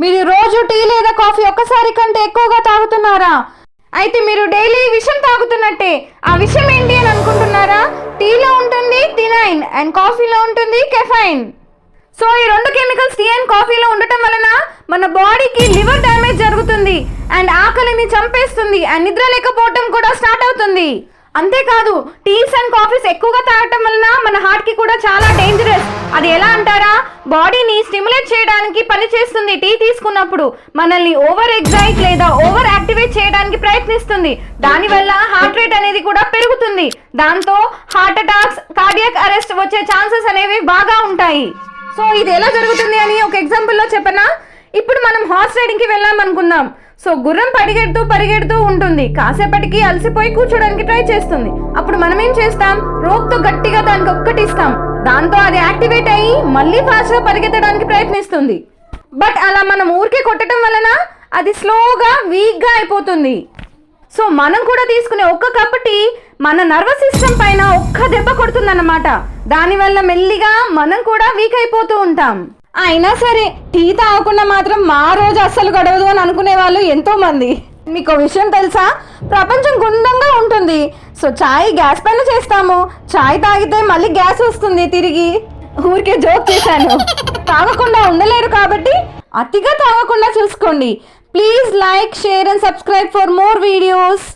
మీరు రోజు టీ లేదా కాఫీ ఒక్కసారి కంటే ఎక్కువగా తాగుతున్నారా? అయితే మీరు డైలీ విషం తాగుతున్నట్టే. ఆ విషయం ఏంటి అని అనుకుంటున్నారా? టీలో ఉంటుంది థినైన్ అండ్ కాఫీలో ఉంటుంది కెఫైన్. సో ఈ రెండు కెమికల్స్ టీ అండ్ కాఫీలో ఉండటం వలన మన బాడీకి లివర్ డ్యామేజ్ జరుగుతుంది అండ్ ఆకలిని చంపేస్తుంది అండ్ నిద్ర లేకపోవటం కూడా స్టార్ట్ అవుతుంది. అంతేకాదు టీస్ అండ్ కాఫీస్ ఎక్కువగా తాగటం వలన మన హార్ట్కి కూడా చాలా డేంజరస్. అది ఎలా అంటారా? బాడీని స్టిమ్యులేట్ చేయడానికి పనిచేస్తుంది. టీ తీసుకున్నప్పుడు మనల్ని ఓవర్ ఎగ్జైట్ లేదా ఓవర్ యాక్టివేట్ చేయడానికి ప్రయత్నిస్తుంది. దానివల్ల హార్ట్ రేట్ అనేది కూడా పెరుగుతుంది. దాంతో హార్ట్ అటాక్స్, కార్డియాక్ అరెస్ట్ వచ్చే ఛాన్సెస్ అనేవి బాగా ఉంటాయి. సో ఇది ఎలా జరుగుతుంది అని ఒక ఎగ్జాంపుల్లో చెప్పనా? ఇప్పుడు మనం హార్స్ రైడింగ్కి వెళ్ళాం అనుకుందాం. సో గుర్రం పరిగెడుతూ ఉంటుంది. కాసేపటికి అలసిపోయి కూర్చోడానికి ట్రై చేస్తుంది. అప్పుడు మనం ఏం చేస్తాం? రోప్తో గట్టిగా దానికి ఒక్కటిస్తాం. దాంతో అది యాక్టివేట్ అయ్యి మళ్ళీ ఫాస్ట్గా పరిగెత్తడానికి ప్రయత్నిస్తుంది. బట్ అలా మనం ఊరికే కొట్టడం వలన అది స్లోగా వీక్గా అయిపోతుంది. సో మనం కూడా తీసుకునే ఒక్క కప్పు టీ మన నర్వస్ సిస్టమ్ పైన ఒక్క దెబ్బ కొడుతుందన్నమాట. దానివల్ల మెల్లిగా మనం కూడా వీక్ అయిపోతూ ఉంటాం. అయినా సరే టీ తాగకుండా మాత్రం మా రోజు అస్సలు గడవదు అని అనుకునే వాళ్ళు ఎంతో మంది. మీకు విషయం తెలుసా? ప్రపంచం గుండంగా ఉంటుంది. సో చాయ్ గ్యాస్ పైన చేస్తాము. చాయ్ తాగితే మళ్ళీ గ్యాస్ వస్తుంది తిరిగి. ఊరికే జోక్ చేశాను. తాగకుండా ఉండలేరు కాబట్టి అతిగా తాగకుండా చూసుకోండి. Please like, share and subscribe for more videos.